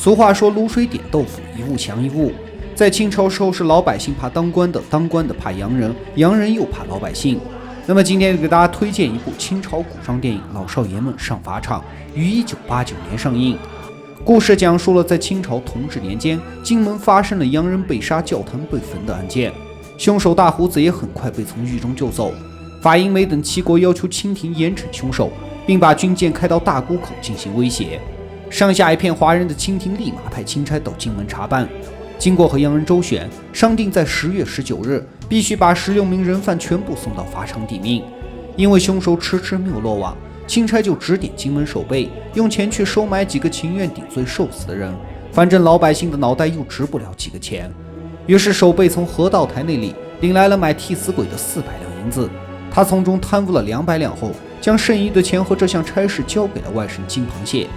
俗话说卤水点豆腐，一物降一物。在清朝时候是老百姓怕当官的，当官的怕洋人，洋人又怕老百姓。那么今天给大家推荐一部清朝古装电影《老少爷们上法场》，于1989年上映。故事讲述了在清朝同治年间，金门发生了洋人被杀、教堂被焚的案件。凶手大胡子也很快被从狱中救走。法英美等7国要求清廷严惩凶手，并把军舰开到大沽口进行威胁。上下一片哗然的清廷立马派钦差到金门查办。经过和洋人周旋，商定在10月19日必须把16名人犯全部送到法场抵命。因为凶手迟迟没有落网，钦差就指点金门守备用钱去收买几个情愿顶罪受死的人，反正老百姓的脑袋又值不了几个钱。于是守备从河道台那里领来了买替死鬼的400两银子，他从中贪污了200两后，将剩余的钱和这项差事交给了外甥金螃蟹。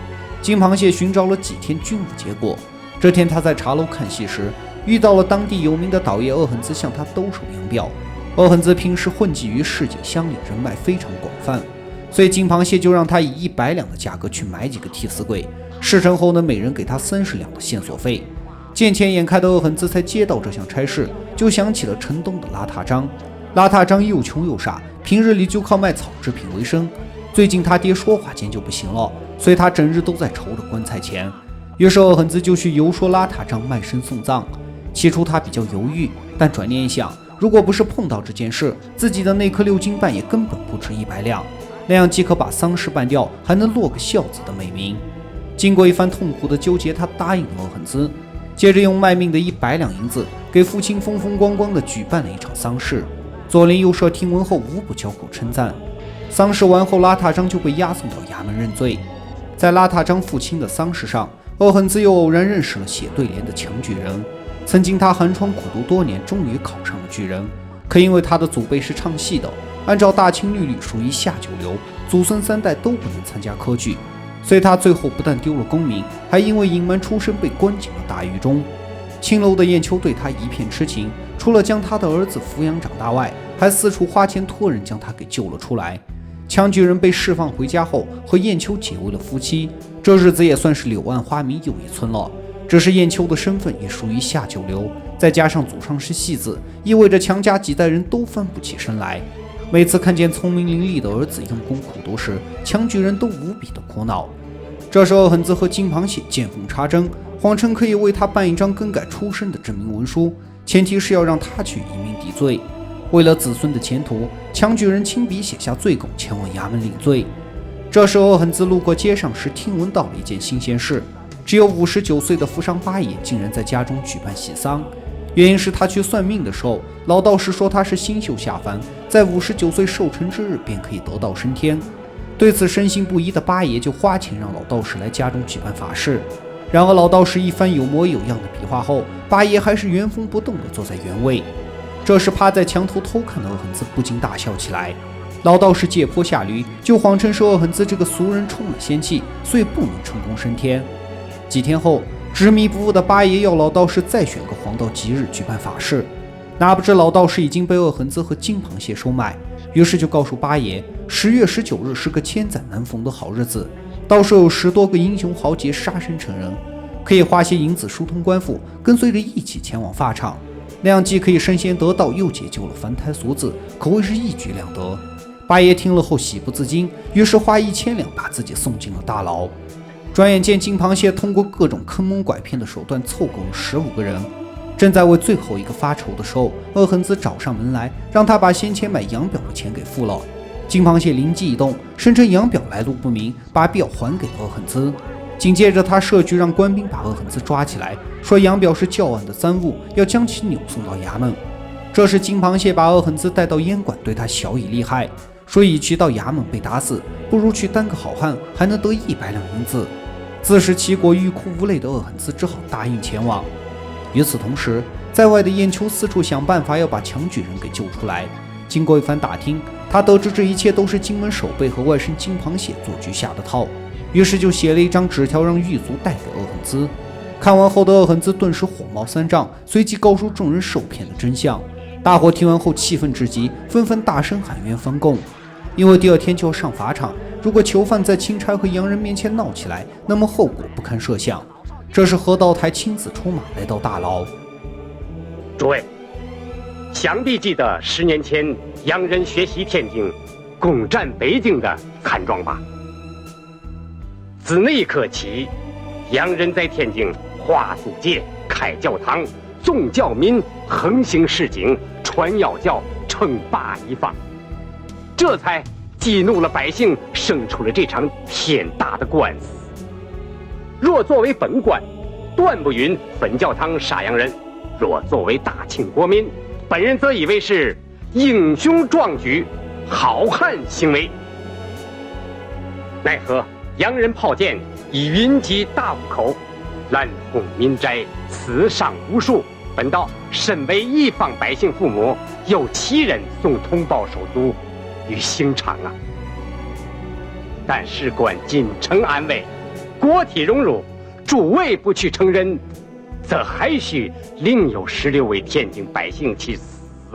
金螃蟹寻找了几天均无结果。这天他在茶楼看戏时，遇到了当地有名的倒爷鄂恒兹，向他兜售洋表。鄂恒兹平时混迹于市井乡里，人脉非常广泛，所以金螃蟹就让他以100两的价格去买几个替死鬼，事成后呢，每人给他30两的线索费。见钱眼开的鄂恒兹才接到这项差事，就想起了城东的邋遢张。邋遢张又穷又傻，平日里就靠卖草制品为生。最近他爹说话间就不行了，所以他整日都在愁着棺材钱。于是鄂恒兹就去游说邋遢张卖身送葬。起初他比较犹豫，但转念一想，如果不是碰到这件事，自己的那颗6斤半也根本不值100两，那样既可把丧事办掉，还能落个孝子的美名。经过一番痛苦的纠结，他答应了鄂恒兹，接着用卖命的100两银子给父亲风风光光地举办了一场丧事。左邻右舍听闻后无不交口称赞。丧事完后，邋遢张就被押送到衙门认罪。在邋遢张父亲的丧事上，鄂恒兹又偶然认识了写对联的强举人。曾经他寒窗苦读多年，终于考上了举人，可因为他的祖辈是唱戏的，按照大清律例属于下九流，祖孙3代都不能参加科举，所以他最后不但丢了功名，还因为隐瞒出身被关进了大狱中。青楼的燕秋对他一片痴情，除了将他的儿子抚养长大外，还四处花钱托人将他给救了出来。强举人被释放回家后，和燕秋结为了夫妻，这日子也算是柳暗花明又一村了。只是燕秋的身份也属于下九流，再加上祖上是戏子，意味着强家几代人都翻不起身来。每次看见聪明伶俐的儿子用功苦读时，强举人都无比的苦恼。这时鄂恒兹和金螃蟹见缝插针，谎称可以为他办一张更改出身的证明文书，前提是要让他去移民抵罪。为了子孙的前途，强举人亲笔写下罪供，前往衙门领罪。这时鄂恒兹路过街上时，听闻到了一件新鲜事，只有59岁的富商八爷竟然在家中举办喜丧。原因是他去算命的时候，老道士说他是星宿下凡，在59岁寿辰之日便可以得道升天。对此深信不疑的八爷就花钱让老道士来家中举办法事。然而老道士一番有模有样的比划后，八爷还是原封不动地坐在原位。这时趴在墙头偷看的鄂恒兹不禁大笑起来。老道士借坡下驴，就谎称是鄂恒兹这个俗人冲了仙气，所以不能成功升天。几天后，执迷不悟的八爷要老道士再选个黄道吉日举办法事，哪不知老道士已经被鄂恒兹和金螃蟹收买，于是就告诉八爷10月19日是个千载难逢的好日子，到时候有10多个英雄豪杰杀身成仁，可以花些银子疏通官府，跟随着一起前往法场，那样既可以升仙得道，又解救了凡胎俗子，可谓是一举两得。八爷听了后喜不自禁，于是花1000两把自己送进了大牢。转眼间，金螃蟹通过各种坑蒙拐骗的手段凑够了15个人。正在为最后一个发愁的时候，鄂恒兹找上门来，让他把先前买洋表的钱给付了。金螃蟹灵机一动，声称洋表来路不明，把表还给了鄂恒兹。紧接着他设局让官兵把鄂恒兹抓起来，说洋表是教案的赃物，要将其扭送到衙门。这时金螃蟹把鄂恒兹带到烟馆，对他小以利害，说与其到衙门被打死，不如去当个好汉，还能得100两银子。自食其果欲哭无泪的鄂恒兹只好答应前往。与此同时，在外的燕秋四处想办法要把强举人给救出来。经过一番打听，他得知这一切都是金门守备和外甥金螃蟹做局下的套，于是就写了一张纸条让狱卒带给鄂恒兹。看完后的鄂恒兹顿时火冒三丈，随即告诉众人受骗的真相。大伙听完后气愤至极，纷纷大声喊冤翻供。因为第2天就要上法场，如果囚犯在钦差和洋人面前闹起来，那么后果不堪设想。这时何道台亲自出马来到大牢。诸位，想必记得10年前洋人学习天津，攻占北京的惨状吧？自那一刻起，洋人在天津划租界、开教堂、纵教民、横行市井、传妖教、称霸一方，这才激怒了百姓，生出了这场天大的官司。若作为本官，断不允分教堂杀洋人；若作为大清国民，本人则以为是英雄壮举、好汉行为。奈何洋人炮舰已云集大沽口，滥轰民宅，死伤无数。本道身为一方百姓父母，有7人送同胞手足于刑场啊。但事关京城安危，国体荣辱，诸位不去承认，则还需另有16位天津百姓去死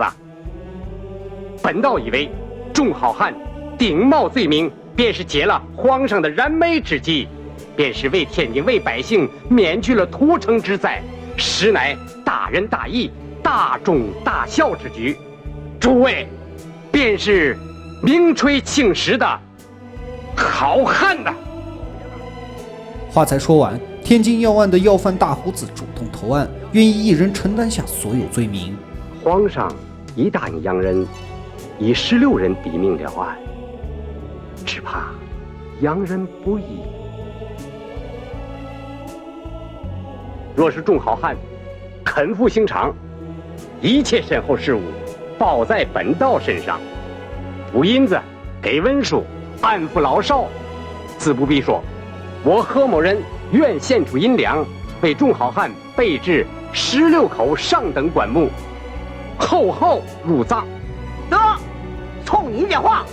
啊！本道以为，众好汉顶冒罪名，便是解了皇上的燃眉之急，便是为天津为百姓免去了屠城之灾，实乃大仁大义、大忠大孝之举。诸位，便是名垂青史的好汉呐！话才说完，天津要案的要犯大胡子主动投案，愿意一人承担下所有罪名。皇上已答应洋人，以16人抵命了案，只怕洋人不义。若是众好汉肯赴刑场，一切身后事务报在本道身上，补银子，给文书，安抚老少，自不必说。我何某人愿献出银两，为众好汉备置16口上等棺木，厚厚入葬。得，冲你这话，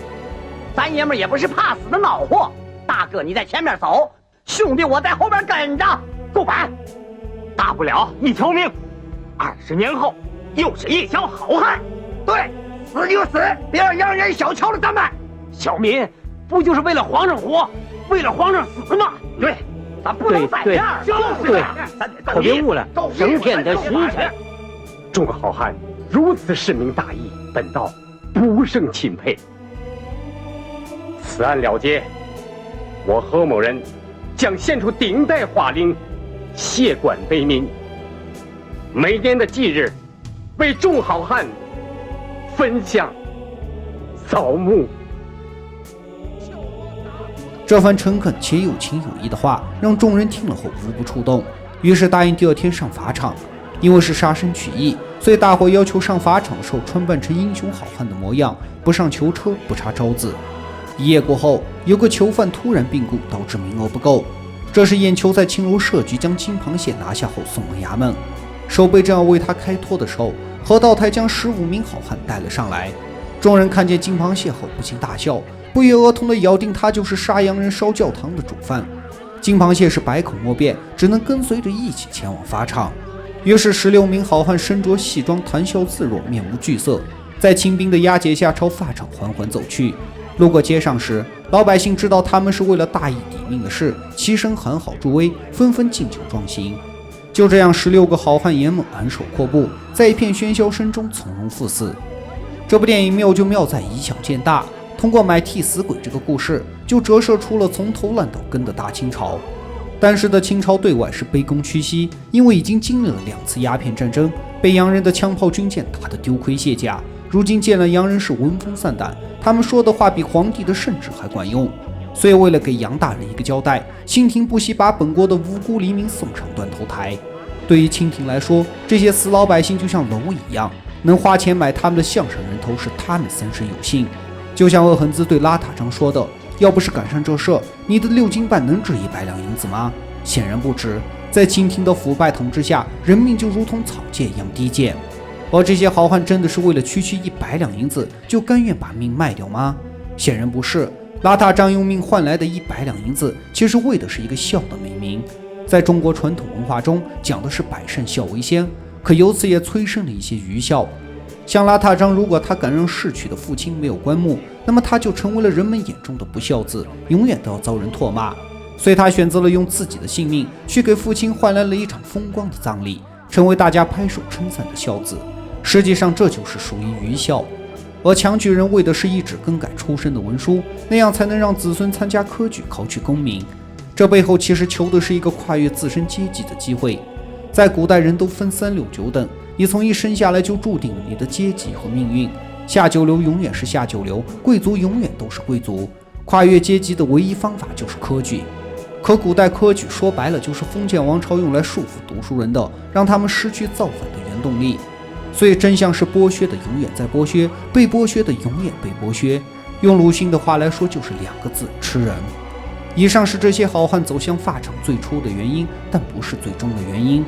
咱爷们也不是怕死的孬货。大哥你在前面走，兄弟我在后边跟着，够板。大不了一条命，20年后又是一条好汉。对，死就死，别让洋人小瞧了咱们。小民不就是为了皇上活，为了皇上死吗？对，咱不能再这样。对，可别误了升天的时辰。众好汉如此深明大义，本道不胜钦佩。此案了结，我何某人将献出顶戴花翎，谢官为民。每年的忌日，为众好汉焚香扫墓。这番诚恳且有情有义的话，让众人听了后无不触动，于是答应第2天上法场。因为是杀身取义，所以大伙要求上法场的时候穿扮成英雄好汉的模样，不上囚车，不插招子。1夜过后，有个囚犯突然病故，导致名额不够。这时燕囚在青楼设局将金螃蟹拿下后送往衙门，守备正要为他开脱的时候，何道台将15名好汉带了上来。众人看见金螃蟹后不禁大笑，不约而同地咬定他就是杀洋人烧教堂的主犯。金螃蟹是百口莫辩，只能跟随着一起前往法场。于是16名好汉身着戏装，谈笑自若，面无惧色，在清兵的押解下朝法场缓缓走去。路过街上时，老百姓知道他们是为了大义抵命的事，齐声喊好助威，纷纷敬酒状行。就这样16个好汉爷们昂首阔步，在一片喧嚣声中从容赴死。这部电影妙就妙在以小见大，通过买替死鬼这个故事，就折射出了从头烂到根的大清朝。当时的清朝对外是卑躬屈膝，因为已经经历了2次鸦片战争，被洋人的枪炮军舰打得丢盔卸甲。如今见了洋人是闻风丧胆，他们说的话比皇帝的圣旨还管用。所以为了给杨大人一个交代，清廷不惜把本国的无辜黎民送上断头台。对于清廷来说，这些死老百姓就像蝼蚁一样，能花钱买他们的相声人头是他们三生有幸。就像鄂恒兹对拉塔章说的，要不是赶上这事，你的6斤半能值100两银子吗？显然不值。在清廷的腐败统治下，人命就如同草芥一样低贱。而这些好汉真的是为了区区100两银子就甘愿把命卖掉吗？显然不是。拉塔章用命换来的100两银子，其实为的是一个孝的美名。在中国传统文化中，讲的是百善孝为先，可由此也催生了一些愚孝。像拉塔章，如果他敢让逝去的父亲没有棺木，那么他就成为了人们眼中的不孝子，永远都要遭人唾骂。所以他选择了用自己的性命去给父亲换来了一场风光的葬礼，成为大家拍手称赞的孝子。实际上这就是属于愚孝。而强举人为的是一纸更改出身的文书，那样才能让子孙参加科举考取功名。这背后其实求的是一个跨越自身阶级的机会。在古代人都分3、6、9等，你从一生下来就注定了你的阶级和命运。下九流永远是下九流，贵族永远都是贵族。跨越阶级的唯一方法就是科举。可古代科举说白了就是封建王朝用来束缚读书人的，让他们失去造反的原动力。所以真相是剥削的永远在剥削，被剥削的永远被剥削。用鲁迅的话来说就是2个字：吃人。以上是这些好汉走向法场最初的原因，但不是最终的原因。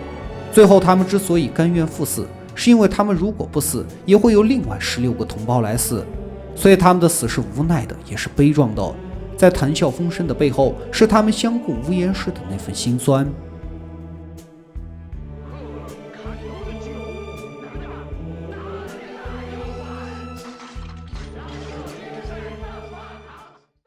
最后他们之所以甘愿赴死，是因为他们如果不死，也会有另外16个同胞来死。所以他们的死是无奈的，也是悲壮的。在谈笑风生的背后，是他们相顾无言时的那份心酸。